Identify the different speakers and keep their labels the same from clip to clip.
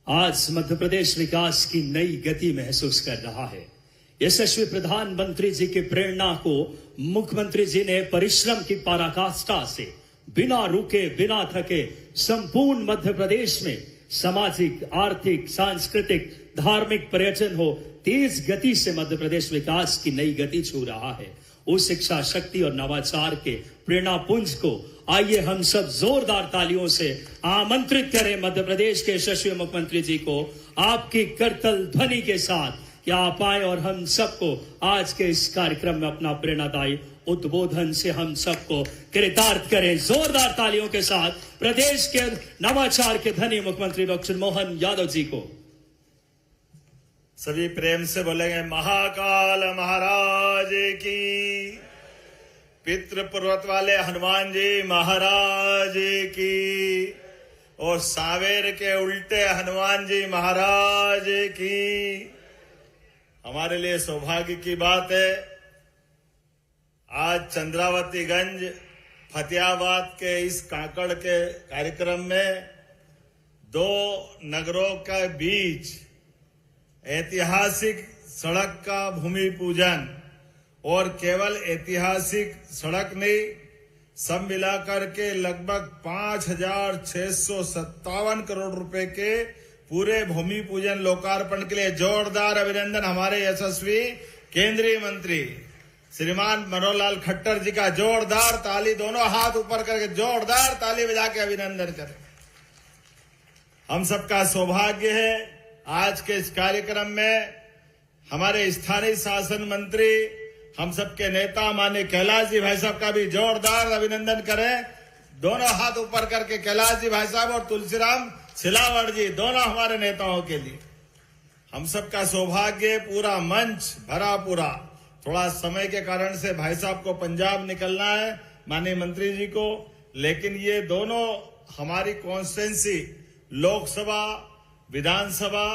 Speaker 1: आज मध्य प्रदेश विकास की नई गति महसूस कर रहा है। यशस्वी प्रधानमंत्री जी की प्रेरणा को मुख्यमंत्री जी ने परिश्रम की पराकाष्ठा से बिना रुके बिना थके संपूर्ण मध्य प्रदेश में सामाजिक, आर्थिक, सांस्कृतिक, धार्मिक पर्यटन हो तेज गति से मध्य प्रदेश विकास की नई गति छू रहा है। उस शिक्षा शक्ति और नवाचार के प्रेरणा पुंज को आइए हम सब जोरदार तालियों से आमंत्रित करें मध्य प्रदेश के यशस्वी मुख्यमंत्री जी को आपकी करतल ध्वनि के साथ कि आप आए और हम सबको आज के इस कार्यक्रम में अपना प्रेरणादायी उद्बोधन से हम सबको कृतार्थ करें। जोरदार तालियों के साथ प्रदेश के नवाचार के धनी मुख्यमंत्री डॉक्टर मोहन यादव जी को
Speaker 2: सभी प्रेम से बोलेंगे महाकाल महाराज की, पितृ पर्वत वाले हनुमान जी महाराज की, और सावेर के उल्टे हनुमान जी महाराज की। हमारे लिए सौभाग्य की बात है, आज चंद्रावतीगंज फतेहाबाद के इस काकड़ के कार्यक्रम में दो नगरों के बीच ऐतिहासिक सड़क का भूमि पूजन, और केवल ऐतिहासिक सड़क नहीं, सब मिलाकर के लगभग 5,657 करोड़ रुपए के पूरे भूमि पूजन लोकार्पण के लिए जोरदार अभिनंदन हमारे यशस्वी केंद्रीय मंत्री श्रीमान मनोहर लाल खट्टर जी का। जोरदार ताली, दोनों हाथ ऊपर करके जोरदार ताली बजा के अभिनंदन करें। हम सबका सौभाग्य है आज के इस कार्यक्रम में हमारे स्थानीय शासन मंत्री, हम सबके नेता माननीय कैलाश जी भाई साहब का भी जोरदार अभिनंदन करें। दोनों हाथ ऊपर करके कैलाश जी भाई साहब और तुलसीराम सिलावट जी, दोनों हमारे नेताओं के लिए। हम सबका सौभाग्य, पूरा मंच भरा पूरा। थोड़ा समय के कारण से भाई साहब को पंजाब निकलना है, माननीय मंत्री जी को, लेकिन ये दोनों हमारी कॉन्स्टिट्यूंसी लोकसभा विधानसभा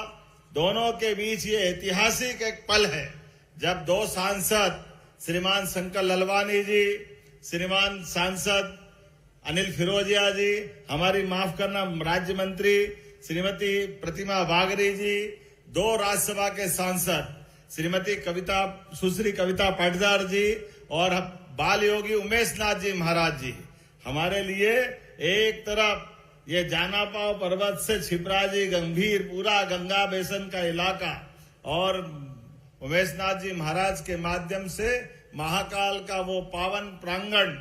Speaker 2: दोनों के बीच ये ऐतिहासिक एक पल है जब दो सांसद श्रीमान शंकर ललवानी जी, श्रीमान सांसद अनिल फिरोजिया जी, हमारी माफ करना राज्य मंत्री श्रीमती प्रतिमा बागरी जी, दो राज्यसभा के सांसद श्रीमती सुश्री कविता पाटीदार जी और बाल योगी उमेश नाथ जी महाराज जी, हमारे लिए एक तरफ ये जानापाव पर्वत से छिपराजी गंभीर पूरा गंगा बेसन का इलाका, और उमेश नाथ जी महाराज के माध्यम से महाकाल का वो पावन प्रांगण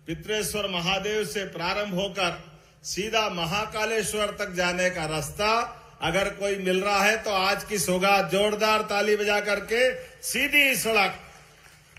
Speaker 2: पितरेश्वर महादेव से प्रारंभ होकर सीधा महाकालेश्वर तक जाने का रास्ता अगर कोई मिल रहा है तो आज की सौगात। जोरदार ताली बजा करके सीधी सड़क,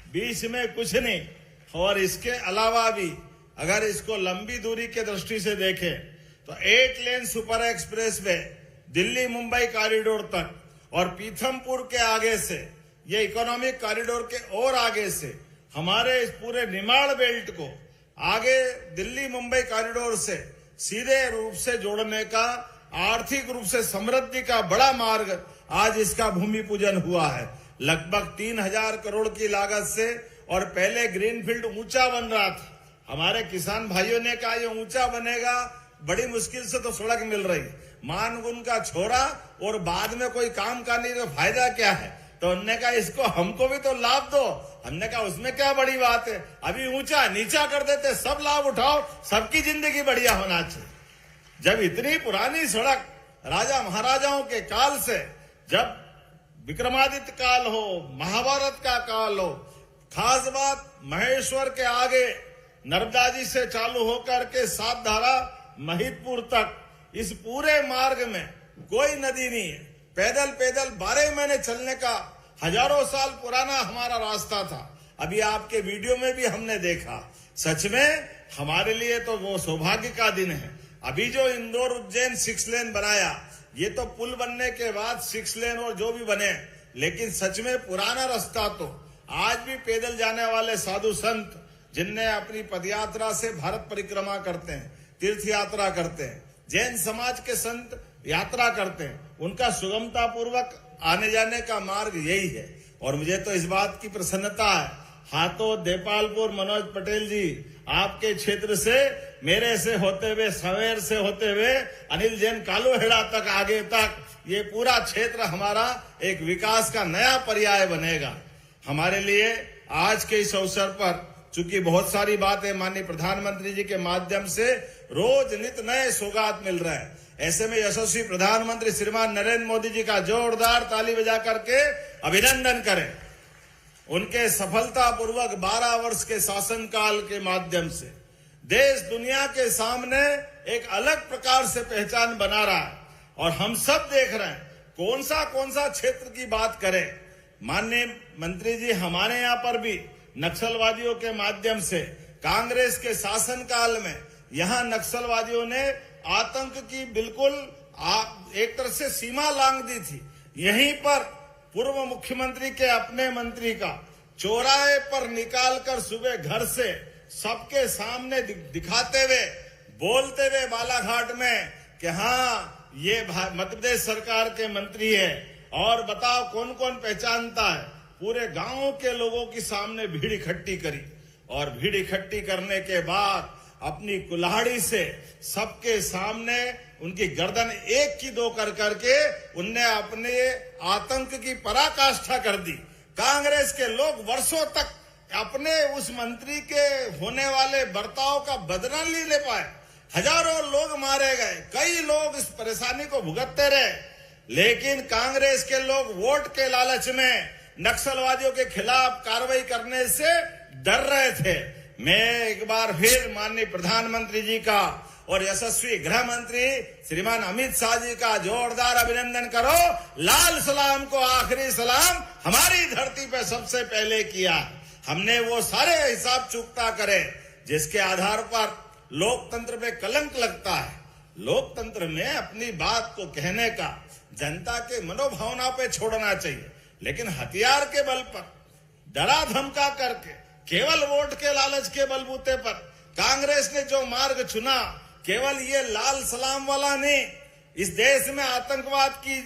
Speaker 2: बीच में कुछ नहीं। और इसके अलावा भी अगर इसको लंबी दूरी के दृष्टि से देखें तो 8 lane super expressway Delhi Mumbai corridor तक, और पीथमपुर के आगे से ये इकोनॉमिक कॉरिडोर के और आगे से हमारे इस पूरे निमाड़ बेल्ट को आगे दिल्ली मुंबई कॉरिडोर से सीधे रूप से जोड़ने का, आर्थिक रूप से समृद्धि का बड़ा मार्ग आज इसका भूमि पूजन हुआ है लगभग 3,000 करोड़ की लागत से। और पहले ग्रीनफील्ड ऊंचा बन रहा था, हमारे किसान भाइयों ने कहा ये ऊंचा बनेगा, बड़ी मुश्किल से तो सड़क मिल रही, मानगुन का छोरा और बाद में कोई काम का नहीं तो फायदा क्या है। तो उन्होंने कहा इसको हमको भी तो लाभ दो। हमने कहा उसमें क्या बड़ी बात है, अभी ऊंचा नीचा कर देते, सब लाभ उठाओ, सबकी जिंदगी बढ़िया होना चाहिए। जब इतनी पुरानी सड़क राजा महाराजाओं के काल से, जब विक्रमादित्य काल हो, महाभारत का काल हो, खास बात महेश्वर के आगे नर्मदा जी से चालू होकर के सात धारा महिदपुर तक, इस पूरे मार्ग में कोई नदी नहीं है। पैदल पैदल 12 महीने चलने का हजारों साल पुराना हमारा रास्ता था। अभी आपके वीडियो में भी हमने देखा, सच में हमारे लिए तो वो सौभाग्य का दिन है। अभी जो इंदौर उज्जैन 6 लेन बनाया, ये तो पुल बनने के बाद 6 लेन और जो भी बने, लेकिन सच में पुराना रास्ता तो आज भी पैदल जाने वाले साधु संत जिनने अपनी पदयात्रा से भारत परिक्रमा करते हैं, तीर्थ यात्रा करते हैं, जैन समाज के संत यात्रा करते हैं, उनका सुगमता पूर्वक आने जाने का मार्ग यही है। और मुझे तो इस बात की प्रसन्नता है, हाथों देपालपुर मनोज पटेल जी आपके क्षेत्र से, मेरे से होते हुए, सवेर से होते हुए अनिल जैन कालूहेड़ा तक, आगे तक ये पूरा क्षेत्र हमारा एक विकास का नया पर्याय बनेगा। हमारे लिए आज के इस अवसर पर चूंकि बहुत सारी बातें माननीय प्रधानमंत्री जी के माध्यम से रोज नित नए सौगात मिल रहे हैं, ऐसे में यशस्वी प्रधानमंत्री श्रीमान नरेंद्र मोदी जी का जोरदार ताली बजा करके अभिनंदन करें। उनके सफलतापूर्वक 12 वर्ष के शासनकाल के माध्यम से देश दुनिया के सामने एक अलग प्रकार से पहचान बना रहा है और हम सब देख रहे हैं कौन सा क्षेत्र की बात करें। माननीय मंत्री जी, हमारे यहाँ पर भी नक्सलवादियों के माध्यम से कांग्रेस के शासनकाल में यहाँ नक्सलवादियों ने आतंक की बिल्कुल एक तरह से सीमा लांघ दी थी। यहीं पर पूर्व मुख्यमंत्री के अपने मंत्री का चौराहे पर निकालकर सुबह घर से सबके सामने दिखाते हुए, बोलते हुए बालाघाट में कि हाँ ये मध्य प्रदेश सरकार के मंत्री है और बताओ कौन कौन पहचानता है। पूरे गांव के लोगों के सामने भीड़ इकट्ठी करी और भीड़ इकट्ठी करने के बाद अपनी कुल्हाड़ी से सबके सामने उनकी गर्दन एक की दो कर करके उनने अपने आतंक की पराकाष्ठा कर दी। कांग्रेस के लोग वर्षों तक अपने उस मंत्री के होने वाले बर्ताव का बदला नहीं ले पाए। हजारों लोग मारे गए, कई लोग इस परेशानी को भुगतते रहे, लेकिन कांग्रेस के लोग वोट के लालच में नक्सलवादियों के खिलाफ कार्रवाई करने से डर रहे थे। मैं एक बार फिर माननीय प्रधानमंत्री जी का और यशस्वी गृह मंत्री श्रीमान अमित शाह जी का जोरदार अभिनंदन करो। लाल सलाम को आखिरी सलाम हमारी धरती पे सबसे पहले किया। हमने वो सारे हिसाब चुकता करे जिसके आधार पर लोकतंत्र में कलंक लगता है। लोकतंत्र में अपनी बात को कहने का जनता के मनोभावना पे छोड़ना चाहिए, लेकिन हथियार के बल पर डरा धमका करके केवल वोट के लालच के बलबूते पर कांग्रेस ने जो मार्ग चुना, केवल ये लाल सलाम वाला नहीं, इस देश में आतंकवाद की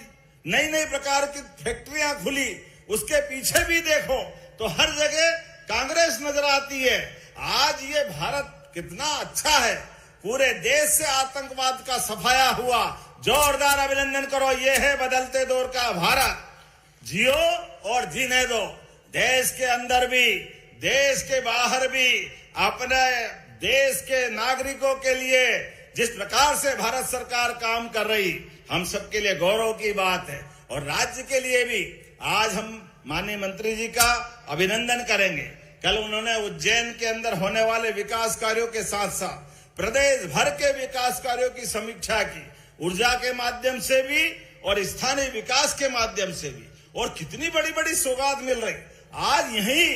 Speaker 2: नई नई प्रकार की फैक्ट्रियां खुली, उसके पीछे भी देखो तो हर जगह कांग्रेस नजर आती है। आज ये भारत कितना अच्छा है, पूरे देश से आतंकवाद का सफाया हुआ। जोरदार अभिनंदन करो। ये है बदलते दौर का भारत। जियो और जीने दो। देश के अंदर भी, देश के बाहर भी अपने देश के नागरिकों के लिए जिस प्रकार से भारत सरकार काम कर रही, हम सबके लिए गौरव की बात है। और राज्य के लिए भी आज हम माननीय मंत्री जी का अभिनंदन करेंगे। कल उन्होंने उज्जैन के अंदर होने वाले विकास कार्यों के साथ साथ प्रदेश भर के विकास कार्यों की समीक्षा की, ऊर्जा के माध्यम से भी और स्थानीय विकास के माध्यम से भी। और कितनी बड़ी बड़ी सौगात मिल रही। आज यही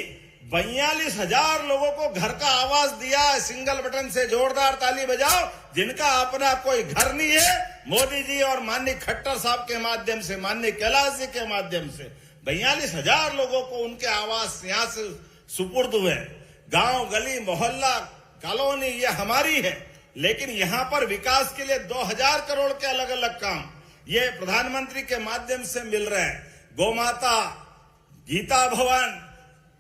Speaker 2: 42,000 लोगों को घर का आवास दिया है सिंगल बटन से। जोरदार ताली बजाओ जिनका अपना कोई घर नहीं है। मोदी जी और माननीय खट्टर साहब के माध्यम से, माननीय कैलाश जी के माध्यम से 42,000 लोगों को उनके आवास यहाँ से सुपुर्द हुए। गांव, गली, मोहल्ला, कॉलोनी ये हमारी है, लेकिन यहाँ पर विकास के लिए 2000 करोड़ के अलग अलग काम ये प्रधानमंत्री के माध्यम से मिल रहे हैं। गौमाता, गीता भवन,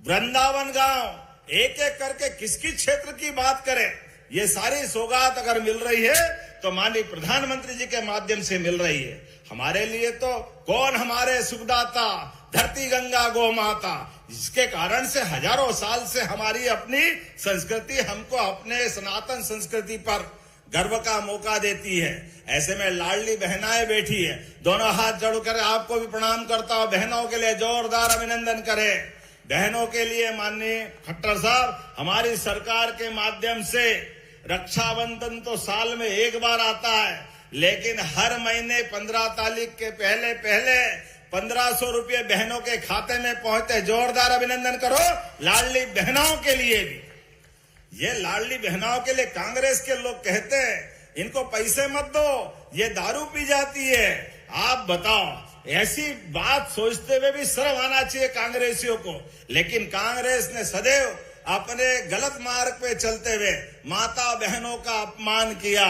Speaker 2: वृंदावन गांव, एक एक करके किसकी क्षेत्र की बात करें, ये सारी सौगात अगर मिल रही है तो माननीय प्रधानमंत्री जी के माध्यम से मिल रही है। हमारे लिए तो कौन हमारे सुखदाता, धरती गंगा गौ माता, जिसके कारण से हजारों साल से हमारी अपनी संस्कृति हमको अपने सनातन संस्कृति पर गर्व का मौका देती है। ऐसे में लाडली बहनाएं बैठी है, दोनों हाथ जोड़कर आपको भी प्रणाम करता हूं। बहनों के लिए जोरदार अभिनंदन करें। बहनों के लिए माननीय खट्टर साहब, हमारी सरकार के माध्यम से रक्षाबंधन तो साल में एक बार आता है, लेकिन हर महीने 15 तारीख के पहले 1500 रुपये बहनों के खाते में पहुंचते। जोरदार अभिनंदन करो लाडली बहनों के लिए भी। ये लाडली बहनों के लिए कांग्रेस के लोग कहते हैं इनको पैसे मत दो, ये दारू पी जाती है। आप बताओ, ऐसी बात सोचते हुए भी शर्म आना चाहिए कांग्रेसियों को। लेकिन कांग्रेस ने सदैव अपने गलत मार्ग पे चलते हुए माता बहनों का अपमान किया।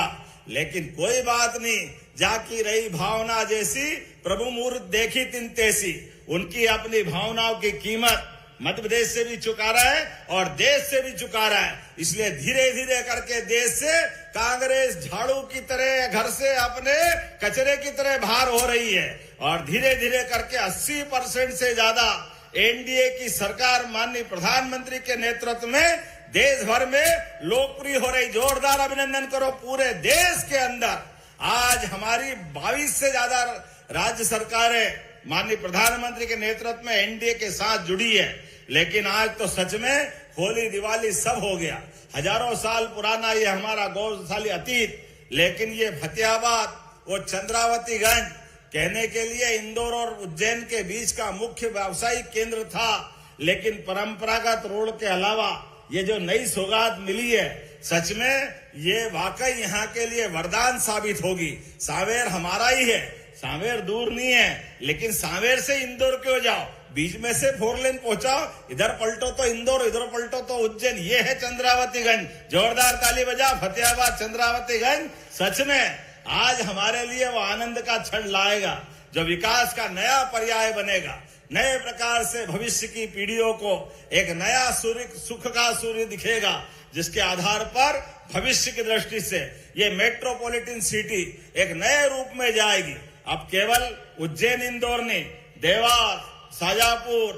Speaker 2: लेकिन कोई बात नहीं, जाकी रही भावना जैसी, प्रभु मूर्त देखी तिन तैसी। उनकी अपनी भावनाओं की कीमत मध्य प्रदेश से भी चुका रहा है और देश से भी चुका रहा है। इसलिए धीरे धीरे करके देश से कांग्रेस झाड़ू की तरह घर से अपने कचरे की तरह बाहर हो रही है और धीरे धीरे करके 80% से ज्यादा एनडीए की सरकार माननीय प्रधानमंत्री के नेतृत्व में देश भर में लोकप्रिय हो रही। जोरदार अभिनंदन करो पूरे देश के अंदर। आज हमारी 22 से ज्यादा राज्य सरकारें माननीय प्रधानमंत्री के नेतृत्व में एनडीए के साथ जुड़ी है। लेकिन आज तो सच में होली दिवाली सब हो गया। हजारों साल पुराना ये हमारा गौरवशाली अतीत, लेकिन ये फतेहाबाद वो चंद्रावतीगंज कहने के लिए इंदौर और उज्जैन के बीच का मुख्य व्यावसायिक केंद्र था। लेकिन परंपरागत रोड के अलावा ये जो नई सौगात मिली है, सच में ये वाकई यहाँ के लिए वरदान साबित होगी। सांवेर हमारा ही है, सांवेर दूर नहीं है, लेकिन सांवेर से इंदौर क्यों जाओ, बीच में से 4 लेन पहुंचाओ, इधर पलटो तो इंदौर, इधर पलटो तो उज्जैन। ये है चंद्रावतीगंज। जोरदार ताली बजा फतेहाबाद चंद्रावतीगंज। सच में आज हमारे लिए वो आनंद का क्षण लाएगा जो विकास का नया पर्याय बनेगा। नए प्रकार से भविष्य की पीढ़ियों को एक नया सूर्य, सुख का सूर्य दिखेगा, जिसके आधार पर भविष्य की दृष्टि से ये मेट्रोपॉलिटन सिटी एक नए रूप में जाएगी। अब केवल उज्जैन इंदौर नहीं, देवास, शाजापुर,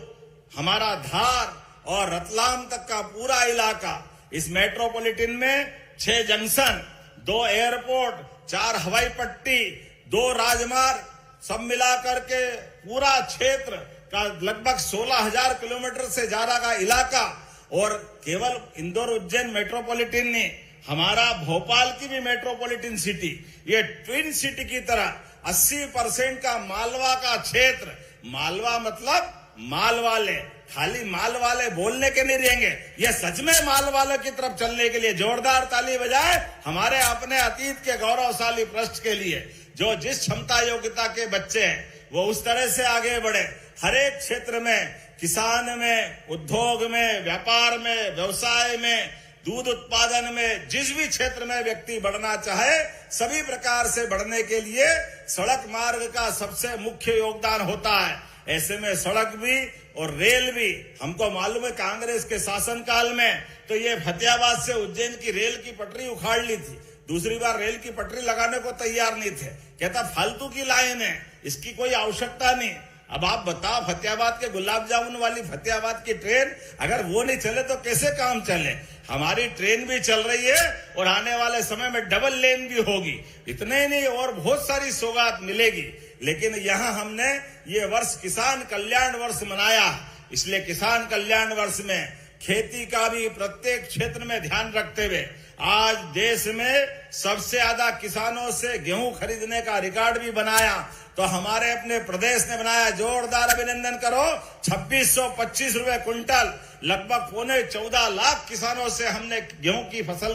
Speaker 2: हमारा धार और रतलाम तक का पूरा इलाका इस मेट्रोपॉलिटन में 6 जंक्शन, 2 एयरपोर्ट, 4 हवाई पट्टी, 2 राजमार्ग, सब मिलाकर के पूरा क्षेत्र का लगभग 16,000 किलोमीटर से ज्यादा का इलाका। और केवल इंदौर उज्जैन मेट्रोपॉलिटन नहीं, हमारा भोपाल की भी मेट्रोपॉलिटन सिटी, ये ट्विन सिटी की तरह 80% का मालवा का क्षेत्र। मालवा मतलब माल वाले, खाली माल वाले बोलने के नहीं रहेंगे, ये सच में माल वालों की तरफ चलने के लिए जोरदार ताली बजाए हमारे अपने अतीत के गौरवशाली पृष्ठ के लिए। जो जिस क्षमता योग्यता के बच्चे हैं वो उस तरह से आगे बढ़े। हर एक क्षेत्र में, किसान में, उद्योग में, व्यापार में, व्यवसाय में, दूध उत्पादन में, जिस भी क्षेत्र में व्यक्ति बढ़ना चाहे, सभी प्रकार से बढ़ने के लिए सड़क मार्ग का सबसे मुख्य योगदान होता है। ऐसे में सड़क भी और रेल भी, हमको मालूम है कांग्रेस के शासनकाल में तो ये फतेहाबाद से उज्जैन की रेल की पटरी उखाड़ ली थी। दूसरी बार रेल की पटरी लगाने को तैयार नहीं थे, कहता फालतू की लाइन है, इसकी कोई आवश्यकता नहीं। अब आप बताओ, फतेहाबाद के गुलाब जामुन वाली फतेहाबाद की ट्रेन अगर वो नहीं चले तो कैसे काम चले। हमारी ट्रेन भी चल रही है और आने वाले समय में डबल लेन भी होगी। इतने नहीं और बहुत सारी सौगात मिलेगी। लेकिन यहाँ हमने ये वर्ष किसान कल्याण वर्ष मनाया, इसलिए किसान कल्याण वर्ष में खेती का भी प्रत्येक क्षेत्र में ध्यान रखते हुए आज देश में सबसे ज्यादा किसानों से गेहूं खरीदने का रिकॉर्ड भी बनाया। तो हमारे अपने प्रदेश ने बनाया, जोरदार अभिनंदन करो। 2625 रुपए क्विंटल, लगभग 14.25 लाख किसानों से हमने गेहूं की फसल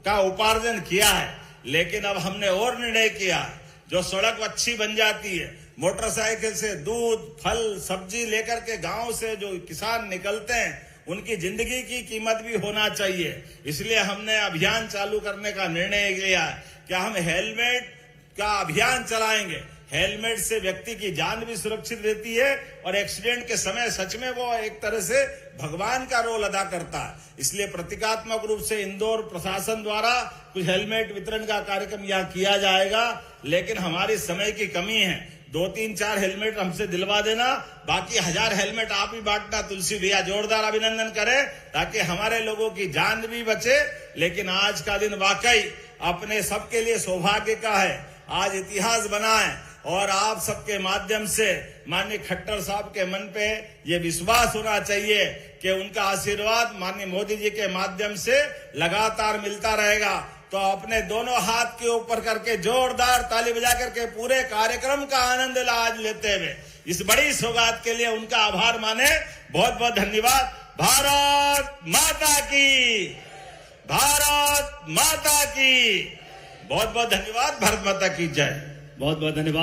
Speaker 2: का उपार्जन किया है। लेकिन अब हमने और निर्णय किया, जो सड़क अच्छी बन जाती है, मोटरसाइकिल से दूध, फल, सब्जी लेकर के गांव से जो किसान निकलते हैं, उनकी जिंदगी की कीमत भी होना चाहिए। इसलिए हमने अभियान चालू करने का निर्णय लिया कि हम हेलमेट का अभियान चलाएंगे। हेलमेट से व्यक्ति की जान भी सुरक्षित रहती है और एक्सीडेंट के समय सच में वो एक तरह से भगवान का रोल अदा करता है। इसलिए प्रतीकात्मक रूप से इंदौर प्रशासन द्वारा कुछ हेलमेट वितरण का कार्यक्रम यहाँ किया जाएगा। लेकिन हमारी समय की कमी है, 2-3-4 हेलमेट हमसे दिलवा देना, बाकी 1000 हेलमेट आप ही बांटना। तुलसी भैया जोरदार अभिनंदन करें ताकि हमारे लोगों की जान भी बचे। लेकिन आज का दिन वाकई अपने सबके लिए सौभाग्य का है। आज इतिहास बना है और आप सबके माध्यम से माननीय खट्टर साहब के मन पे ये विश्वास होना चाहिए कि उनका आशीर्वाद माननीय मोदी जी के माध्यम से लगातार मिलता रहेगा। तो अपने दोनों हाथ के ऊपर करके जोरदार ताली बजा करके पूरे कार्यक्रम का आनंद आज लेते हुए इस बड़ी सौगात के लिए उनका आभार माने। बहुत बहुत धन्यवाद। भारत माता की, भारत माता की, बहुत बहुत धन्यवाद। भारत माता की जय।
Speaker 1: बहुत बहुत धन्यवाद।